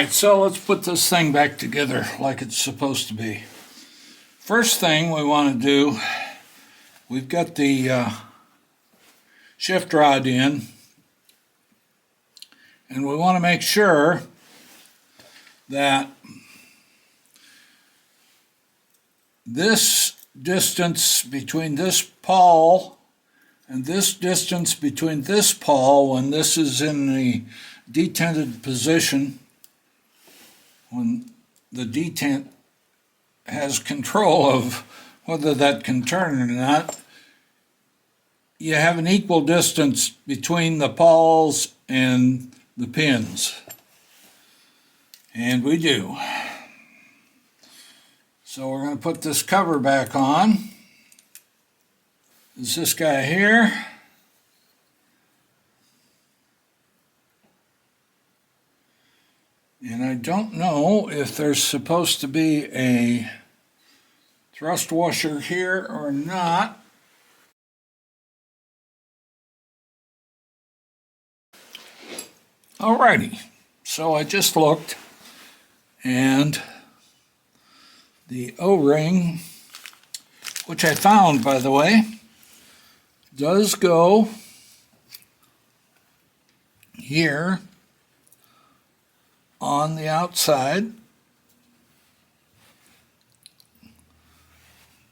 Alright, so let's put this thing back together like it's supposed to be. First thing we want to do, we've got the shift rod in, and we want to make sure that this distance between this pawl and this distance between this pawl, when this is in the detented position, when the detent has control of whether that can turn or not, you have an equal distance between the pawls and the pins. And we do. So we're going to put this cover back on. Is this guy here. And I don't know if there's supposed to be a thrust washer here or not. Alrighty, so I just looked, and the O-ring, which I found, by the way, does go here on the outside.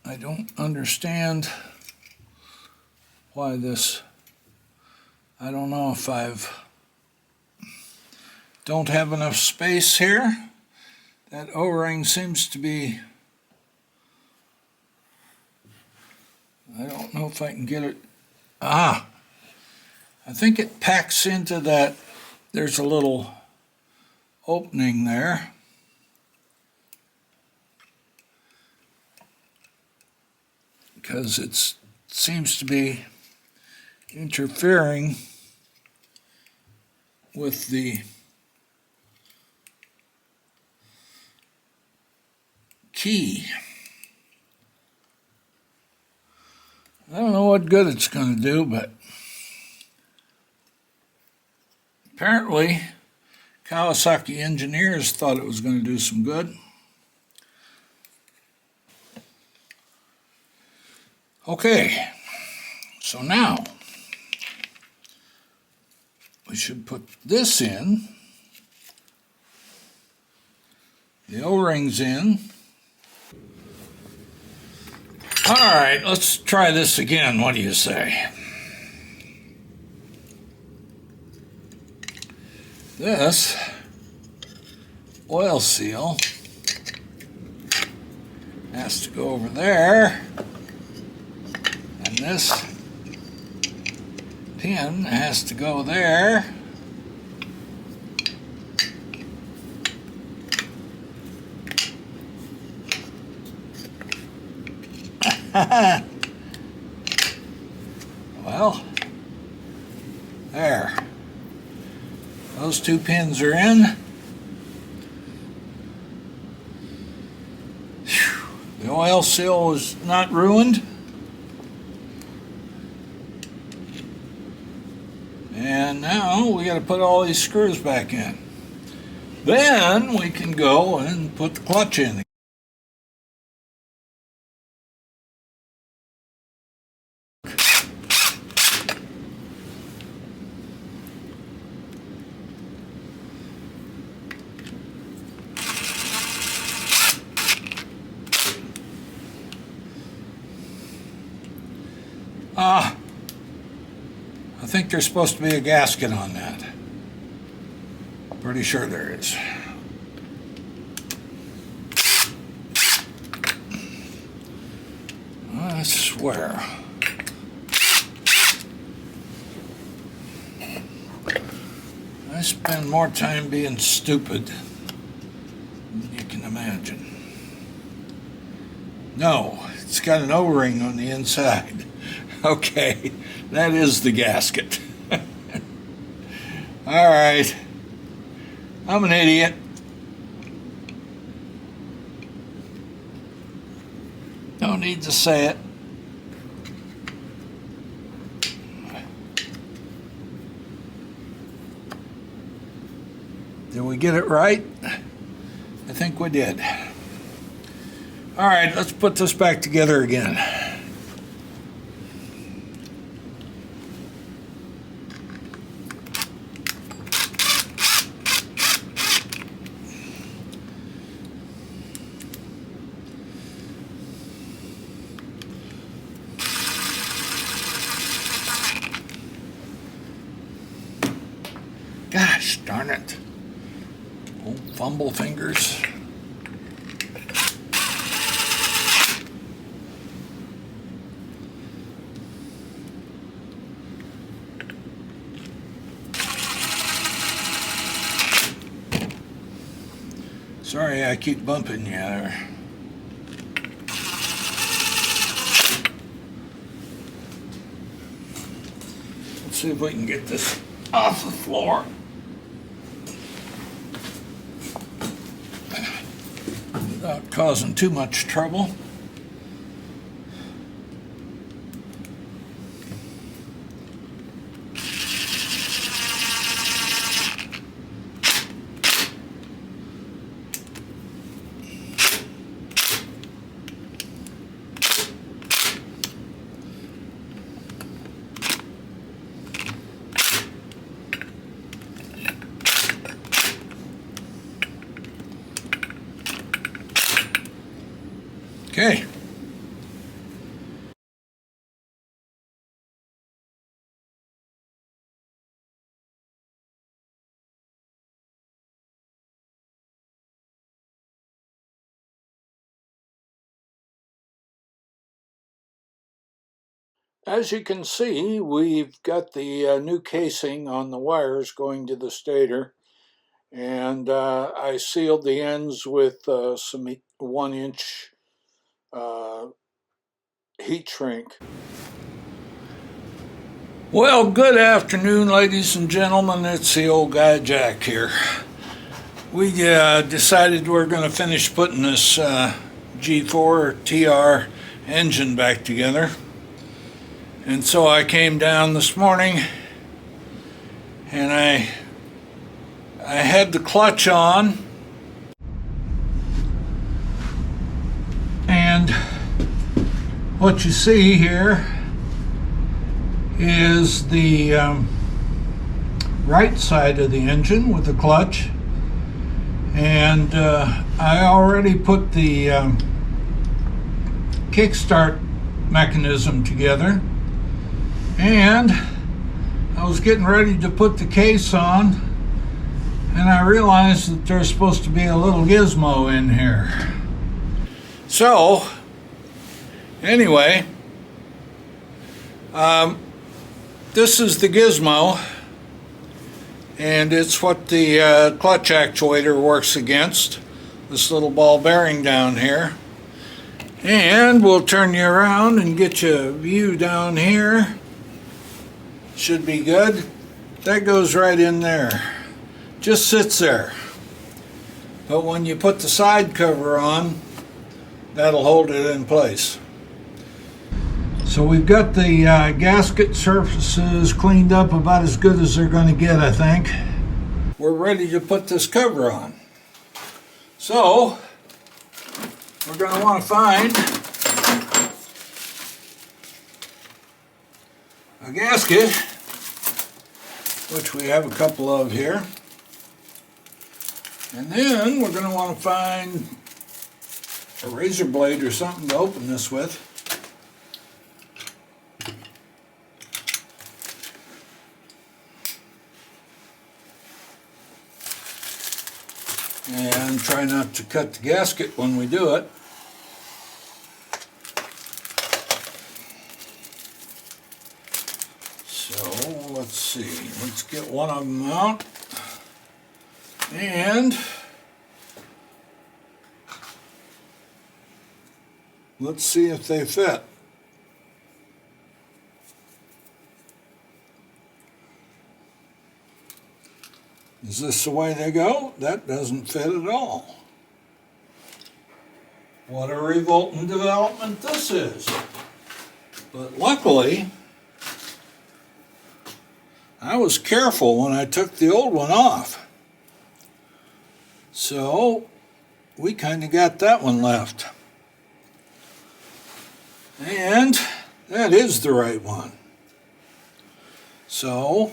I don't understand why this, I don't know if don't have enough space here. That O-ring seems to be, I don't know if I can get it. I think it packs into that. There's a little opening there. Because it seems to be interfering with the key. I don't know what good it's going to do, but apparently Kawasaki engineers thought it was going to do some good. Okay, so now we should put this in, the O-rings in. All right, let's try this again. What do you say? This oil seal has to go over there, and this pin has to go there. Well, there. Those two pins are in. Whew. The oil seal was not ruined. And now we got to put all these screws back in. Then we can go and put the clutch in. I think there's supposed to be a gasket on that. Pretty sure there is. I swear. I spend more time being stupid than you can imagine. No, it's got an O-ring on the inside. Okay, that is the gasket. All right. I'm an idiot. No need to say it. Do we get it right? I think we did. All right, let's put this back together again. Gosh darn it. Old fumble fingers. Sorry, I keep bumping you there. Let's see if we can get this off the floor without causing too much trouble. Okay. As you can see, we've got the new casing on the wires going to the stator, and I sealed the ends with some 1-inch heat shrink. Well, good afternoon, ladies and gentlemen. It's the old guy Jack here. We decided we're going to finish putting this G4TR engine back together. And so I came down this morning and I had the clutch on, and what you see here is the right side of the engine with the clutch, and I already put the kickstart mechanism together, and I was getting ready to put the case on, and I realized that there's supposed to be a little gizmo in here. So anyway, this is the gizmo, and it's what the clutch actuator works against, this little ball bearing down here. And we'll turn you around and get you a view down here. Should be good. That goes right in there. Just sits there. But when you put the side cover on, that'll hold it in place. So we've got the gasket surfaces cleaned up about as good as they're going to get, I think. We're ready to put this cover on. So we're going to want to find a gasket, which we have a couple of here. And then we're going to want to find a razor blade or something to open this with. And try not to cut the gasket when we do it. So let's see, let's get one of them out, and let's see if they fit. Is this the way they go? That doesn't fit at all. What a revolting development this is. But luckily, I was careful when I took the old one off. So we kind of got that one left. And that is the right one. So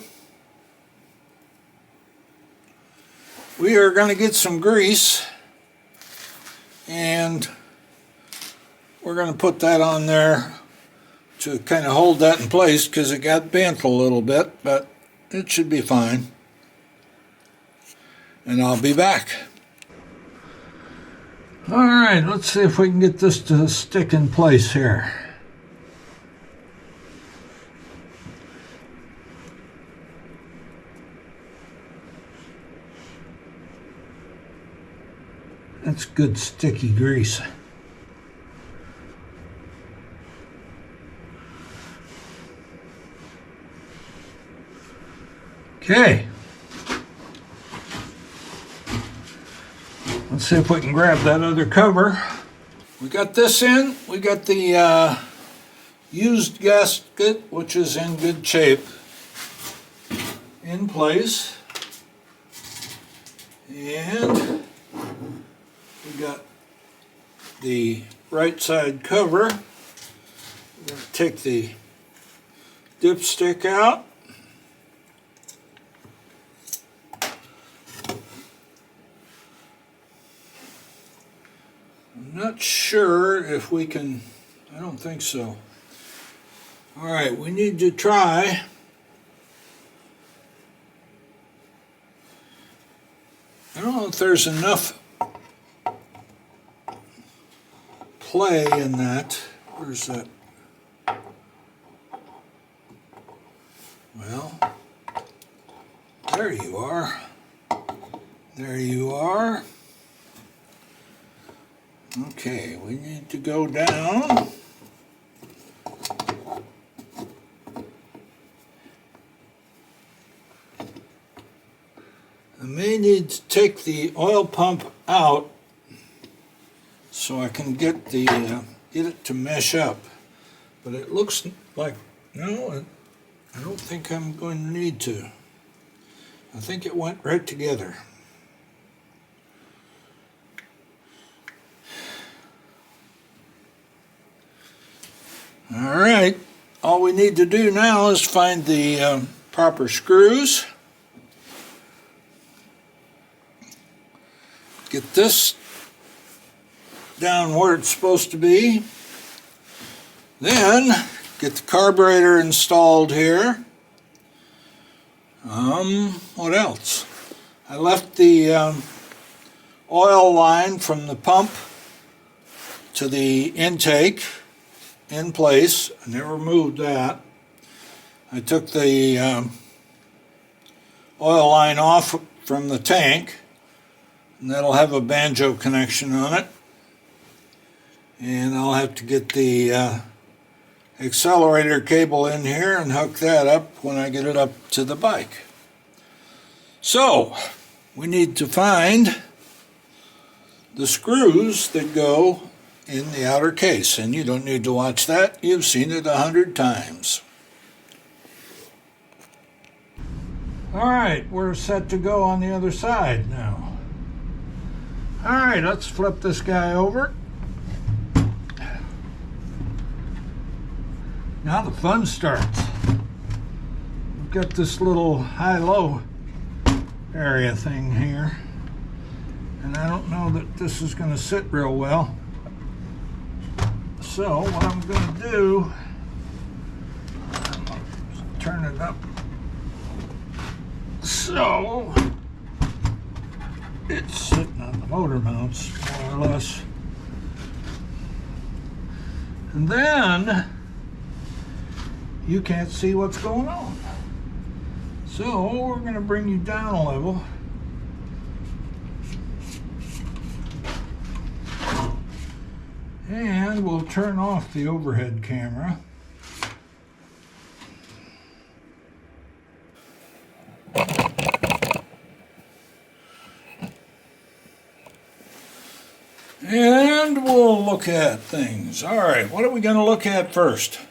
we are going to get some grease and we're going to put that on there to kind of hold that in place because it got bent a little bit, but it should be fine. And I'll be back. Alright, let's see if we can get this to stick in place here. That's good sticky grease. Okay. Let's see if we can grab that other cover. We got this in. We got the used gasket, which is in good shape, in place. And we got the right side cover. We're going to take the dipstick out. I'm not sure if we can, I don't think so. Alright, we need to try I don't know if there's enough play in that. Where's that? Well, there you are. There you are. Okay, we need to go down. I may need to take the oil pump out so I can get it to mesh up. But it looks like, no, I don't think I'm going to need to. I think it went right together. All right, all we need to do now is find the proper screws. Get this down where it's supposed to be. Then get the carburetor installed here. What else? I left the oil line from the pump to the intake in place. I never moved that. I took the oil line off from the tank, and that'll have a banjo connection on it. And I'll have to get the accelerator cable in here and hook that up when I get it up to the bike. So, we need to find the screws that go in the outer case, and you don't need to watch that. You've seen it 100 times. Alright, we're set to go on the other side now. Alright, let's flip this guy over. Now the fun starts. We've got this little high-low area thing here, and I don't know that this is going to sit real well. So what I'm going to do, I'm going to turn it up so it's sitting on the motor mounts, more or less. And then you can't see what's going on. So we're going to bring you down a level. And we'll turn off the overhead camera. And we'll look at things. All right, what are we going to look at first?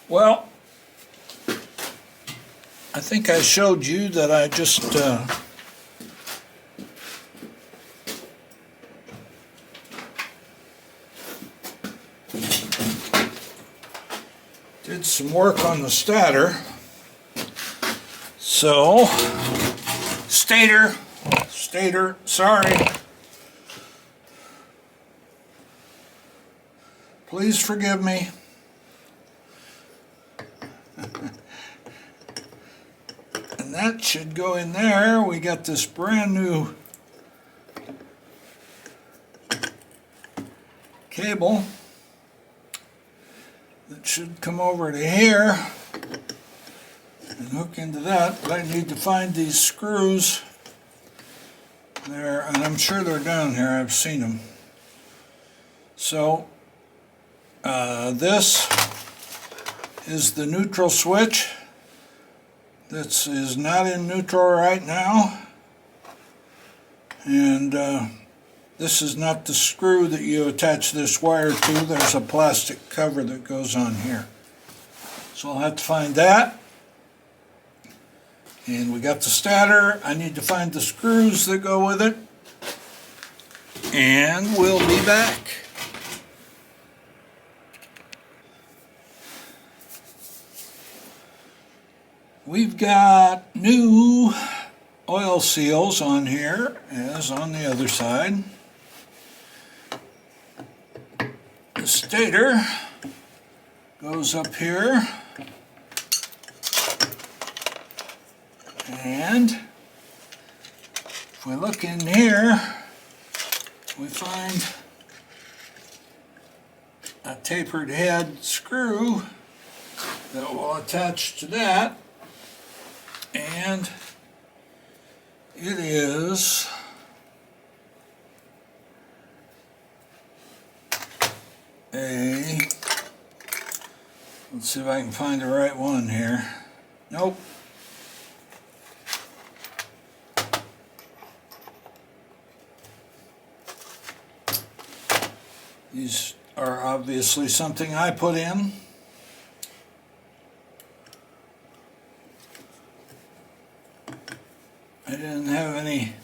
Well, I think I showed you that I just Did some work on the stator. So, stator, sorry. Please forgive me. And that should go in there. We got this brand new cable that should come over to here and hook into that, but I need to find these screws there, and I'm sure they're down here. I've seen them. So this is the neutral switch. This is not in neutral right now, and this is not the screw that you attach this wire to. There's a plastic cover that goes on here. So I'll have to find that. And we got the stator. I need to find the screws that go with it. And we'll be back. We've got new oil seals on here, as on the other side. The stator goes up here, and if we look in here, we find a tapered head screw that will attach to that, and it is let's see if I can find the right one here. Nope. These are obviously something I put in. I didn't have any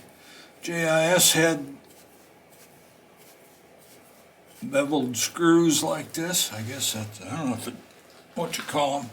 JIS head beveled screws like this. I guess that's, I don't know if it, what you call them.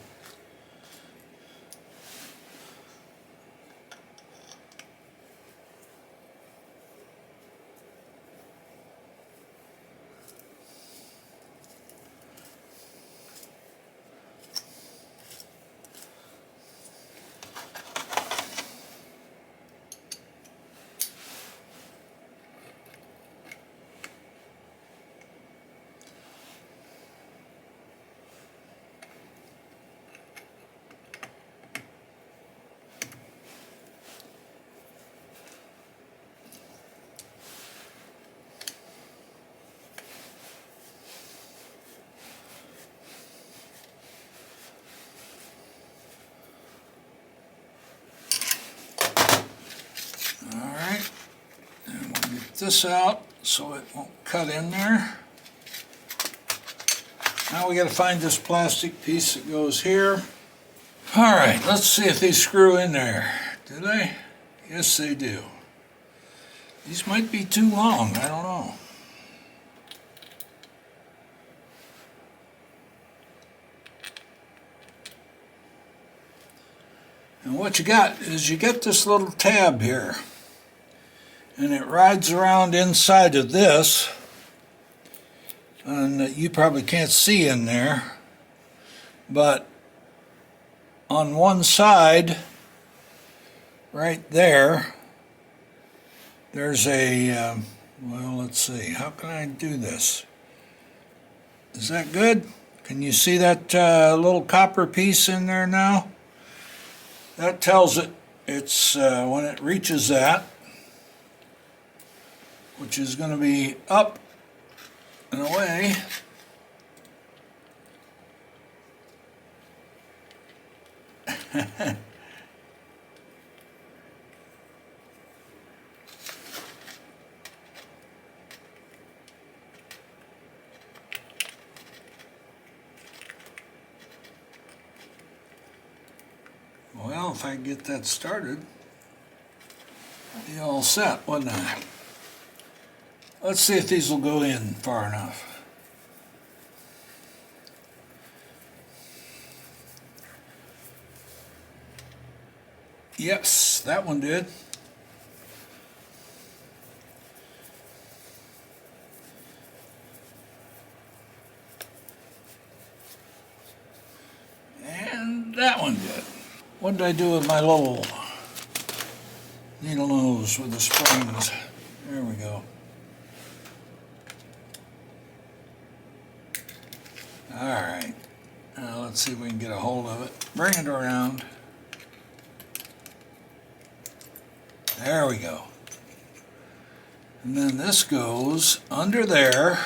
This out so it won't cut in there. Now we got to find this plastic piece that goes here. Alright, let's see if they screw in there. Do they? Yes, they do. These might be too long, I don't know. And what you got is you get this little tab here, and it rides around inside of this, and you probably can't see in there, but on one side right there, there's a well, let's see, how can I do this? Is that good? Can you see that little copper piece in there now? That tells it it's when it reaches that, which is going to be up and away. Well, if I can get that started, I'll be all set, wouldn't I? Let's see if these will go in far enough. Yes, that one did. And that one did. What did I do with my little needle nose with the springs? There we go. Alright, now let's see if we can get a hold of it. Bring it around. There we go. And then this goes under there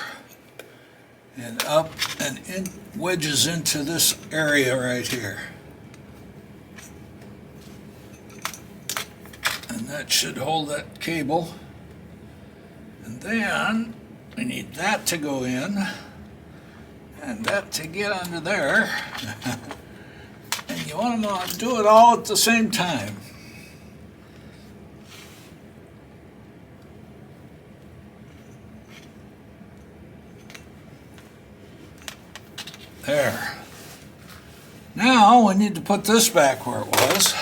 and up and in, wedges into this area right here. And that should hold that cable. And then we need that to go in and that to get under there. And you want to do it all at the same time. There. Now we need to put this back where it was.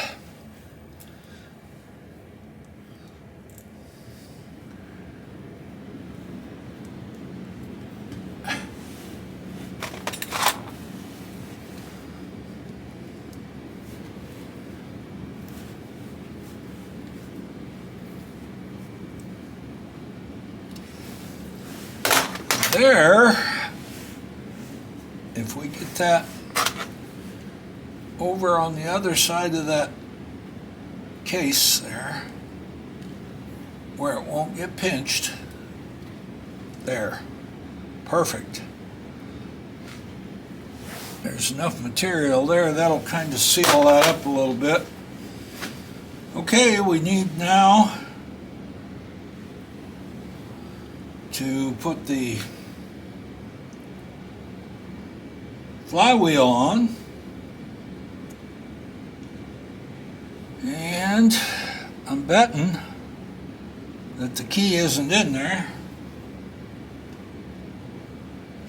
There, if we get that over on the other side of that case there, where it won't get pinched, there, perfect. There's enough material there, that'll kind of seal that up a little bit. Okay, we need now to put the flywheel on, and I'm betting that the key isn't in there.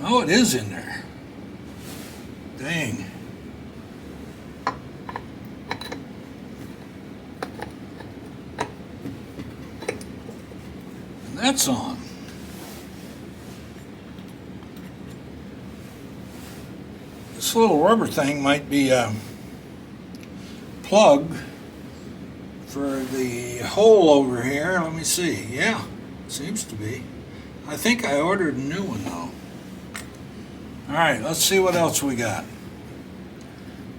Oh, it is in there. Dang. And that's on. This little rubber thing might be a plug for the hole over here. Let me see. Yeah, seems to be. I think I ordered a new one though. All right, let's see what else we got.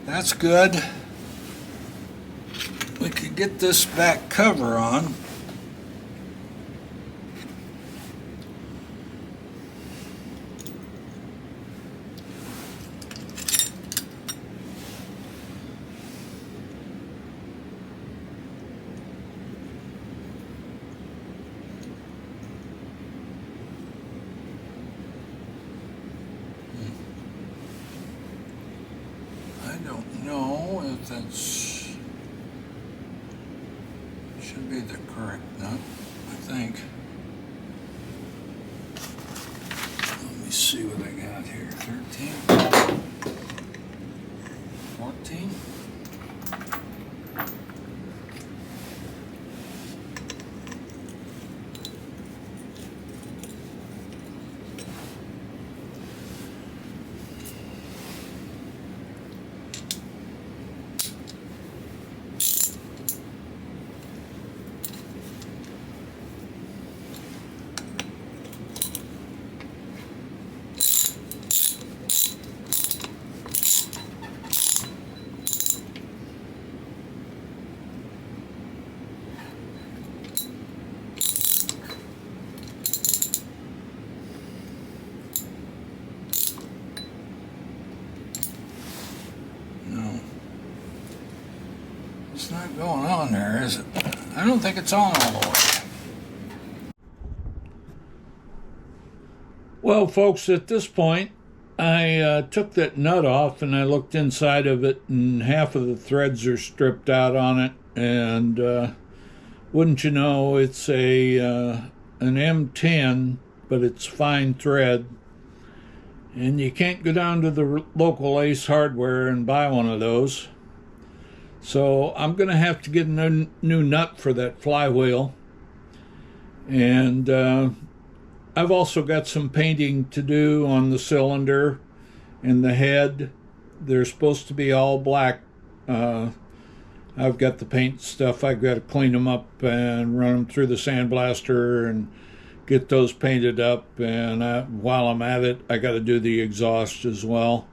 That's good. We could get this back cover on. I don't know if that's should be the correct nut, I think. Let me see what I got here. 13, 14. It's not going on there, is it? I don't think it's on all the way. Well, folks, at this point, I took that nut off and I looked inside of it, and half of the threads are stripped out on it. And wouldn't you know, it's an M10, but it's fine thread. And you can't go down to the local Ace Hardware and buy one of those. So I'm going to have to get a new nut for that flywheel. And I've also got some painting to do on the cylinder and the head. They're supposed to be all black. I've got the paint stuff. I've got to clean them up and run them through the sandblaster and get those painted up. And while I'm at it, I got to do the exhaust as well.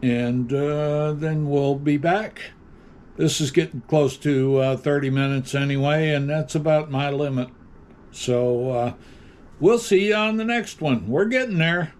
And then we'll be back. This is getting close to 30 minutes anyway, and that's about my limit. So we'll see you on the next one. We're getting there.